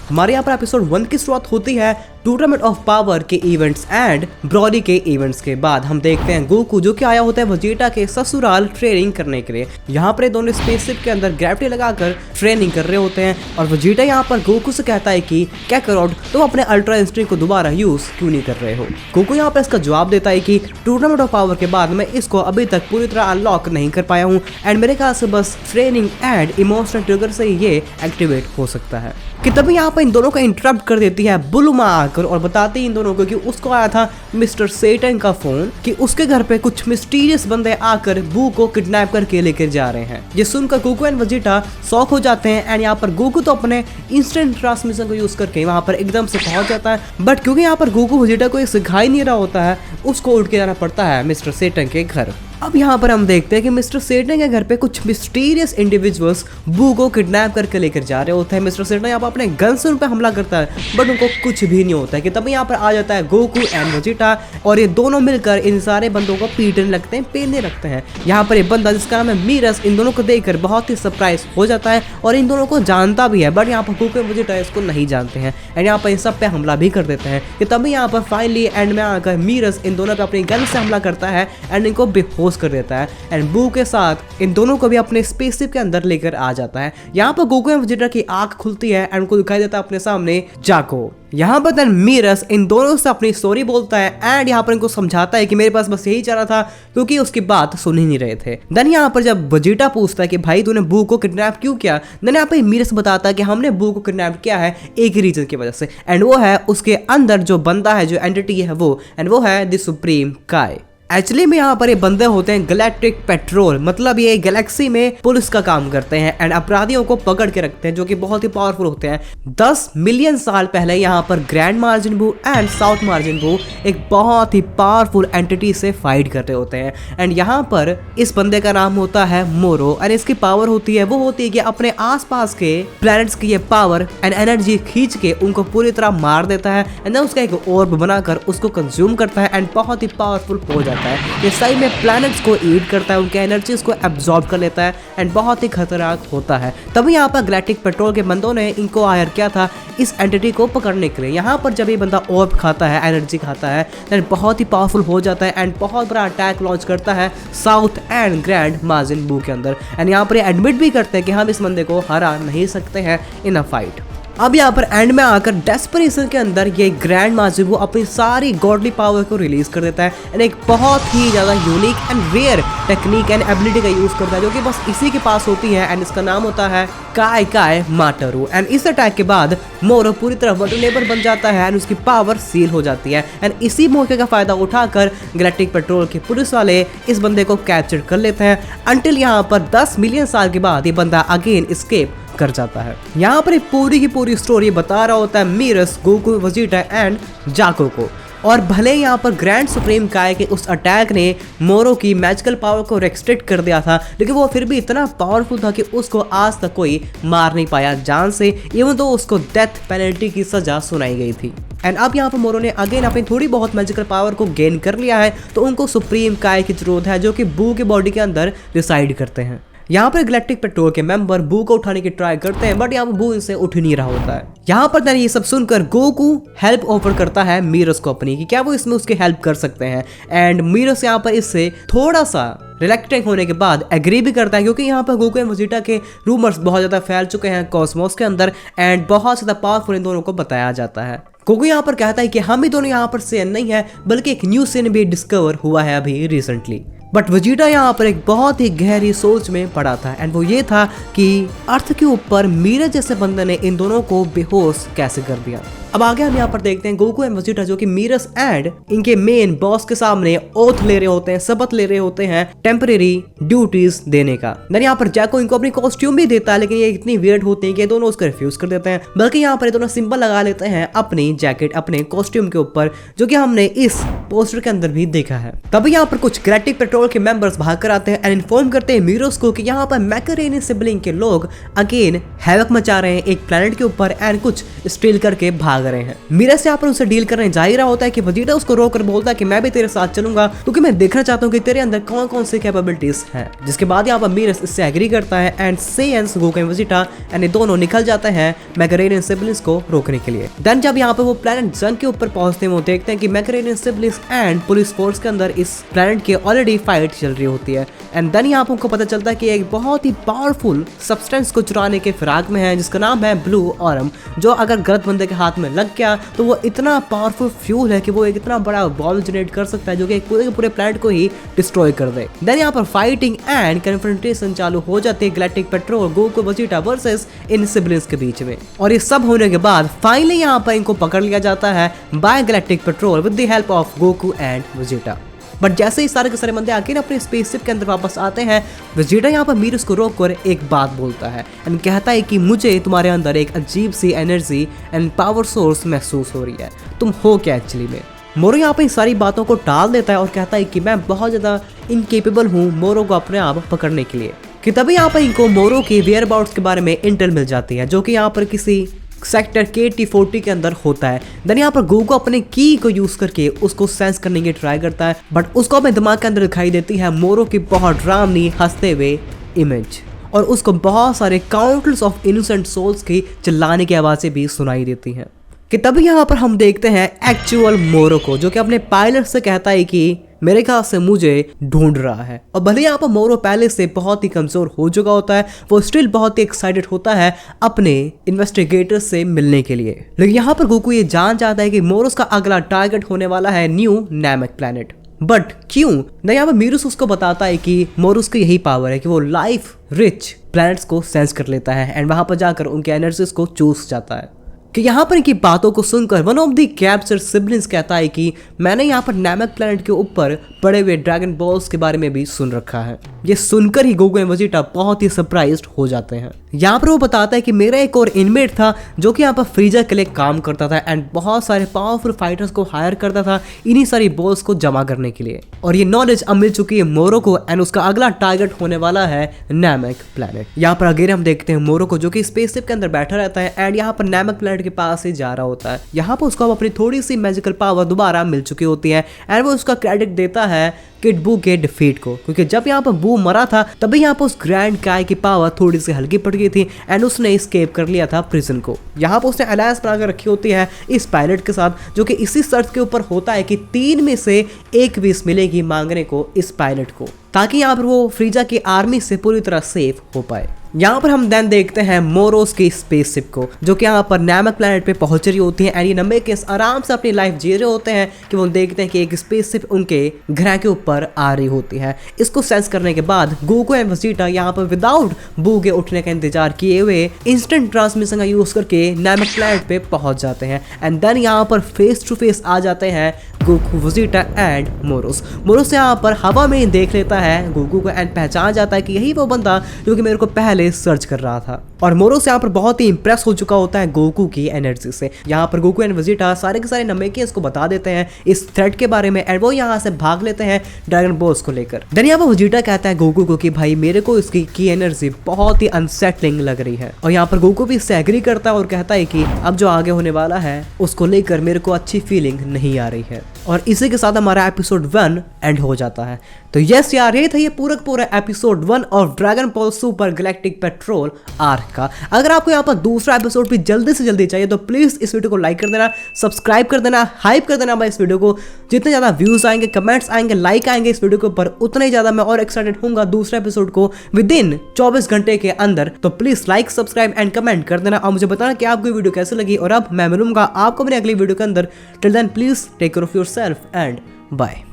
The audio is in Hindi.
हमारे यहाँ पर एपिसोड 1 की शुरुआत होती है टूर्नामेंट ऑफ पावर के इवेंट्स एंड ब्रॉली के इवेंट्स के बाद हम देखते हैं गोकू जो कि आया होता है वेजिटा के ससुराल ट्रेनिंग करने के लिए। यहाँ पर दोनों स्पेसशिप के अंदर ग्रेविटी लगाकर ट्रेनिंग कर रहे होते हैं और वेजिटा यहाँ पर गोकू से कहता है कि कैकरोड तुम अपने अल्ट्रा इंस्टिंक्ट को दोबारा यूज क्यों नहीं कर रहे हो। गोकू यहाँ पर इसका जवाब देता है कि टूर्नामेंट ऑफ पावर के बाद मैं इसको अभी तक पूरी तरह अनलॉक नहीं कर पाया हूँ एंड मेरे ख्याल से बस ट्रेनिंग एंड इमोशनल ट्रिगर से ये एक्टिवेट हो सकता है। कि तभी यहाँ पर इन दोनों को इंटरप्ट कर देती है बुलुमा आकर और बताती है इन दोनों को कि उसको आया था मिस्टर सेटन का फोन कि उसके घर पे कुछ मिस्टीरियस बंदे आकर बू को किडनैप करके लेकर जा रहे हैं। ये सुनकर गोकू एंड वेजिटा शॉक हो जाते हैं एंड यहाँ पर गोकू तो अपने इंस्टेंट ट्रांसमिशन को यूज करके वहां पर एकदम से पहुंच जाता है। बट क्योंकि यहाँ पर गोकू वेजिटा को सिखा ही नहीं रहा होता है उसको उठ के जाना पड़ता है मिस्टर सेटन के घर। अब यहाँ पर हम देखते हैं कि मिस्टर सेटन के घर पे कुछ मिस्टीरियस इंडिविजुअल्स बू को किडनैप करके लेकर जा रहे होते हैं। मिस्टर सेटन यहाँ पर अपने गन से उन पर हमला करता है बट उनको कुछ भी नहीं होता है कि तभी यहाँ पर आ जाता है गोकू एंड वेजिटा और ये दोनों मिलकर इन सारे बंदों को पीटने लगते हैं, पेलने लगते हैं। यहाँ पर एक बंदा जिसका नाम है मीरस इन दोनों को देखकर बहुत ही सरप्राइज हो जाता है और इन दोनों को जानता भी है बट यहाँ पर गोकू एंड वेजिटा इसको नहीं जानते हैं एंड यहाँ पर इन सब पे हमला भी कर देते हैं कि तभी यहाँ पर फाइनली एंड में आकर मीरस इन दोनों पे अपनी गन से हमला करता है एंड इनको बेहोश कर देता है एंड बू के साथ इन दोनों को भी अपने स्पेसशिप के अंदर लेकर आ जाता है। यहाँ पर गोकू एंड वेजिटा की आंख खुलती है एंड उनको दिखाई देता है अपने सामने जाको। यहाँ पर देन मीरस इन दोनों से अपनी स्टोरी बोलता है एंड यहाँ पर इनको समझाता है कि मेरे पास बस यही चाह रहा था क्योंकि उसकी बात सुन ही नहीं रहे थे। देन यहाँ पर जब वेजिटा पूछता है कि भाई तूने बू को किडनैप क्यों किया, देन यहाँ पर मीरस बताता है कि हमने बू को किडनैप किया है एक ही रीजन की वजह से एंड वो है उसके अंदर जो बंदा है जो एंटिटी है वो एंड वो है द सुप्रीम काय। एक्चुअली में यहाँ पर ये बंदे होते हैं गैलेक्टिक पेट्रोल, मतलब ये गैलेक्सी में पुलिस का काम करते हैं एंड अपराधियों को पकड़ के रखते हैं जो कि बहुत ही पावरफुल होते हैं। 10 मिलियन साल पहले यहाँ पर ग्रैंड मार्जिन बू एंड साउथ मार्जिन बू एक बहुत ही पावरफुल एंटिटी से फाइट कर रहे होते हैं एंड यहाँ पर इस बंदे का नाम होता है मोरो और इसकी पावर होती है वो होती है कि अपने आसपास के प्लैनेट्स की ये पावर एंड एनर्जी खींच के उनको पूरी तरह मार देता है एंड उसका एक ऑर्ब बनाकर उसको कंज्यूम करता है एंड बहुत ही पावरफुल हो जाता है। ये सही में प्लैनेट्स को ईट करता है, उनके एनर्जीज को एब्जॉर्ब कर लेता है एंड बहुत ही खतरनाक होता है। तभी यहाँ पर गैलेक्टिक पेट्रोल के बंदों ने इनको हायर किया था इस एंटिटी को पकड़ने के लिए। यहाँ पर जब ये बंदा ऑर्ब खाता है, एनर्जी खाता है, देन बहुत ही पावरफुल हो जाता है एंड बहुत बड़ा अटैक लॉन्च करता है साउथ एंड ग्रैंड मार्जिन बू के अंदर एंड यहाँ पर एडमिट भी करते हैं कि हम इस बंदे को हरा नहीं सकते हैं इन अ फाइट। अब यहाँ पर एंड में आकर डेस्परेशन के अंदर ये ग्रैंड मार्जिन वो अपनी सारी गॉडली पावर को रिलीज कर देता है एंड एक बहुत ही ज़्यादा unique and rare technique and ability का यूज़ करता है जो कि बस इसी के पास होती है एंड इसका नाम होता है काय काय माटरू। एंड इस अटैक के बाद मोरो पूरी तरह वल्नरेबल बन जाता है एंड उसकी पावर सील हो जाती है एंड इसी मौके का फायदा उठाकर गैलेक्टिक पेट्रोल के पुलिस वाले इस बंदे को कैप्चर कर लेते हैं अंटिल यहाँ पर 10 मिलियन साल के बाद ये बंदा अगेन एस्केप कर जाता है। यहाँ पर पूरी की पूरी स्टोरी बता रहा होता है मीरस, गोकू, वेजिटा एंड जाको को और भले यहाँ पर ग्रैंड सुप्रीम काय के उस अटैक ने मोरो की मैजिकल पावर को रेस्ट्रिक्ट कर दिया था लेकिन वो फिर भी इतना पावरफुल था कि उसको आज तक कोई मार नहीं पाया जान से, इवन तो उसको डेथ पेनल्टी की सजा सुनाई गई थी। एंड अब यहाँ पर मोरो ने अगेन अपनी थोड़ी बहुत मैजिकल पावर को गेन कर लिया है तो उनको सुप्रीम काय की जरूरत है जो कि बू के बॉडी के अंदर रिसाइड करते हैं। यहाँ पर गैलेक्टिक पेट्रोल के मेंबर बू को उठाने की ट्राई करते हैं बट यहाँ पर बू इनसे उठ नहीं रहा होता है। यहाँ पर ये सब सुनकर गोकू हेल्प ऑफर करता है मीरस को अपनी कि क्या वो इसमें उसकी हेल्प कर सकते हैं एंड मीरस यहाँ पर इससे थोड़ा सा रिलेक्टेंट होने के बाद एग्री भी करता है क्योंकि यहाँ पर गोकू एंड वेजिटा के रूमर्स बहुत ज़्यादा फैल चुके हैं कॉस्मोस के अंदर एंड बहुत ज़्यादा पावरफुल इन दोनों को बताया जाता है। गोकू यहाँ पर कहता है कि हम ही दोनों यहाँ पर सेन नहीं है बल्कि एक न्यू सेन भी डिस्कवर हुआ है अभी रिसेंटली। बट वेजिटा यहाँ पर एक बहुत ही गहरी सोच में पड़ा था एंड वो ये था कि अर्थ के ऊपर मीरस जैसे बंदे ने इन दोनों को बेहोश कैसे कर दिया। अब आगे हम यहाँ पर देखते हैं गोकू एंड वेजिटा जो कि मीरस एंड इनके मेन बॉस के सामने ओथ ले रहे होते हैं, शपथ ले रहे होते हैं टेम्परेरी ड्यूटीज देने का। देन यहाँ पर जैको इनको अपनी कॉस्ट्यूम भी देता है लेकिन ये इतनी वियर्ड होती है कि दोनों उसको रिफ्यूज कर देते हैं, बल्कि यहाँ पर ये दोनों सिंबल लगा लेते हैं अपनी जैकेट अपने कॉस्ट्यूम के ऊपर जो कि हमने इस पोस्टर के अंदर भी देखा है। तभी यहाँ पर कुछ गैलेक्टिक पेट्रोल पेट्रोल के मेंबर्स भाग कर आते हैं एंड इन्फॉर्म करते हैं मीरोस को कि यहाँ पर मैकेरेनी सिबलिंग के लोग अगेन हैवक मचा रहे हैं एक प्लेनेट के ऊपर एंड कुछ स्टील करके भाग रहे हैं। मीरस यहाँ पर उनसे डील करने जा ही रहा होता है कि वेजिटा उसको रोक कर बोलता है कि मैं भी तेरे साथ चलूंगा क्योंकि मैं देखना चाहता हूँ कि तेरे अंदर कौन कौन सी कैपेबिलिटीज हैं। जिसके बाद यहाँ पर मीरस इससे एग्री करता है and Saiyans Goku and Vegeta and ये दोनों निकल जाते हैं मैकेरेनियन सिबलिंग्स को रोकने के लिए। देन जब यहाँ पर वो प्लेनेट जंग के ऊपर पहुंचते हैं वो देखते हैं कि मैकेरेनियन सिबलिंग्स एंड पुलिस फोर्स के अंदर इस प्लेनेट की ऑलरेडी फाइट चल रही होती है एंड देन यहाँ पर उनको पता चलता है कि एक बहुत ही पावरफुल सब्सटेंस को चुराने के फिराक में है जिसका नाम है ब्लू ऑरम, जो अगर गलत बंदे के हाथ में लग गया तो वो इतना पावरफुल फ्यूल है कि वो एक इतना बड़ा बॉम्ब जनरेट कर सकता है जो कि पूरे प्लेनेट को ही डिस्ट्रॉय कर दे। देन यहाँ पर फाइटिंग एंड कन्फ्रंटेशन चालू हो जाती है galactic patrol Goku Vegeta versus इन सिबलिंग्स के बीच में। और ये सब होने के बाद फाइनली यहाँ पर इनको पकड़ लिया जाता है by galactic patrol with the help of Goku and Vegeta. But जैसे ही सारे के सारे बंदे आके अपने स्पेसशिप के अंदर वापस आते हैं वेजिटा यहाँ पर मीरस को रोक कर एक बात बोलता है एंड कहता है कि मुझे तुम्हारे अंदर एक अजीब सी एनर्जी एंड पावर सोर्स महसूस हो रही है, तुम हो क्या एक्चुअली में। मोरो यहाँ पर इन सारी बातों को टाल देता है और कहता है कि मैं बहुत ज़्यादा इनकेपेबल हूँ मोरो को अपने आप पकड़ने के लिए। कि तभी यहाँ पर इनको मोरो के वेयरअबाउट्स के बारे में इंटेल मिल जाती है जो कि यहाँ पर किसी सेक्टर KT-40 के अंदर होता है। देन यहाँ पर गोकू अपने की को यूज करके उसको सेंस करने की ट्राई करता है बट उसको अपने दिमाग के अंदर दिखाई देती है मोरो की बहुत डरावनी हंसते हुए इमेज और उसको बहुत सारे काउंटलेस ऑफ इनोसेंट सोल्स की चिल्लाने की आवाजें भी सुनाई देती हैं। कि तभी यहाँ पर हम देखते हैं एक्चुअल मोरो को जो कि अपने पायलट से कहता है कि मेरे ख्याल से मुझे ढूंढ रहा है। और भले यहाँ पर मोरो पहले से बहुत ही कमजोर हो चुका होता है वो स्टिल बहुत ही एक्साइटेड होता है अपने इन्वेस्टिगेटर से मिलने के लिए। लेकिन यहाँ पर गोकू ये जान चाहता है कि मोरोस का अगला टारगेट होने वाला है न्यू नैमेक प्लैनेट। बट क्यों ना यहाँ पर मीरस उसको बताता है कि मोरोस की यही पावर है कि वो लाइफ रिच प्लैनेट्स को सेंस कर लेता है एंड वहां पर जाकर उनके एनर्जीज को चूस जाता है। कि यहाँ पर इनकी बातों को सुनकर one of the capture siblings कहता है कि मैंने यहाँ पर नैमेक प्लैनेट के ऊपर पड़े हुए ड्रैगन बॉल्स के बारे में भी सुन रखा है। ये सुनकर ही गोकू एंड वेजिटा बहुत ही सरप्राइज्ड हो जाते हैं। यहाँ पर वो बताता है कि मेरा एक और इनमेट था जो कि यहाँ पर फ्रीजा के लिए काम करता था एंड बहुत सारे पावरफुल फाइटर्स को हायर करता था इन्हीं सारी बॉल्स को जमा करने के लिए। और ये नॉलेज अब मिल चुकी है मोरो को एंड उसका अगला टारगेट होने वाला है नैमेक प्लैनेट। यहाँ पर अगेन हम देखते हैं मोरो को जो कि स्पेसशिप के अंदर बैठा रहता है एंड यहाँ पर नैमेक प्लैनेट के पास ही जा रहा होता है। यहाँ पर उसको अब अपनी थोड़ी सी मैजिकल पावर दोबारा मिल चुकी होती है एंड वो उसका क्रेडिट देता है किड बू के डिफीट को, क्योंकि जब यहाँ पर बू मरा था तभी यहाँ पर उस ग्रैंड काय की पावर थोड़ी सी हल्की पड़ गई थी एंड उसने एस्केप कर लिया था प्रिजन को। यहाँ पर उसने अलायंस बनाकर रखी होती है इस पायलट के साथ जो कि इसी शर्त के ऊपर होता है कि 3 में से 1 विश मिलेगी मांगने को इस पायलट को ताकि यहाँ पर वो फ्रीजा की आर्मी से पूरी तरह सेफ हो पाए। यहाँ पर हम देन देखते हैं मोरोस की स्पेसशिप को जो कि यहाँ पर नैमेक प्लैनेट पे पहुंच रही होती है एंड ये नमेकियस आराम से अपनी लाइफ जी रहे होते हैं कि वो देखते हैं कि एक स्पेसशिप उनके ग्रह के ऊपर आ रही होती है। इसको सेंस करने के बाद गोकू एंड वेजिटा यहाँ पर विदाउट बू के उठने का इंतजार किए हुए इंस्टेंट ट्रांसमिशन का यूज करके नैमेक प्लैनेट पे पहुंच जाते हैं एंड देन यहाँ पर फेस टू फेस आ जाते हैं Goku Vegeta and morose. Morose यहाँ पर हवा में देख लेता है गोकू को एंड पहचान जाता है कि यही वो बंदा जो कि मेरे को पहले सर्च कर रहा था। और मोरोस यहाँ पर बहुत ही इंप्रेस हो चुका होता है गोकू की एनर्जी से। यहाँ पर गोकू एंड वेजिटा सारे के सारे नमेकियंस को बता देते हैं इस थ्रेट के बारे में एंड वो यहाँ से भाग लेते हैं ड्रैगन बॉल्स को लेकर। देन यहाँ पर वेजिटा कहता है गोकू को कि भाई मेरे को इसकी की एनर्जी बहुत ही अनसेटलिंग लग रही है और यहाँ पर गोकू भी इससे एग्री करता है और कहता है कि अब जो आगे होने वाला है उसको लेकर मेरे को अच्छी फीलिंग नहीं आ रही है। और इसी के साथ हमारा एपिसोड 1 एंड हो जाता है। तो यस यार ये था ये पूरा episode 1 of dragon ball super galactic petrol arc का। अगर आपको यहाँ पर दूसरा एपिसोड भी जल्दी से जल्दी चाहिए तो प्लीज इस वीडियो को लाइक कर देना, सब्सक्राइब कर देना, हाइप कर देना भाई इस वीडियो को। जितने ज्यादा व्यूज आएंगे, कमेंट्स आएंगे, लाइक आएंगे इस वीडियो के ऊपर उतना ही ज्यादा मैं और एक्साइटेड होऊंगा दूसरे एपिसोड को विद इन 24 घंटे के अंदर। तो please like, subscribe and comment कर देना और मुझे बताना कि आपको वीडियो कैसे लगी। और अब मैं मिलूंगा आपको मेरी अगली वीडियो के अंदर। Till then please take care of yourself and bye.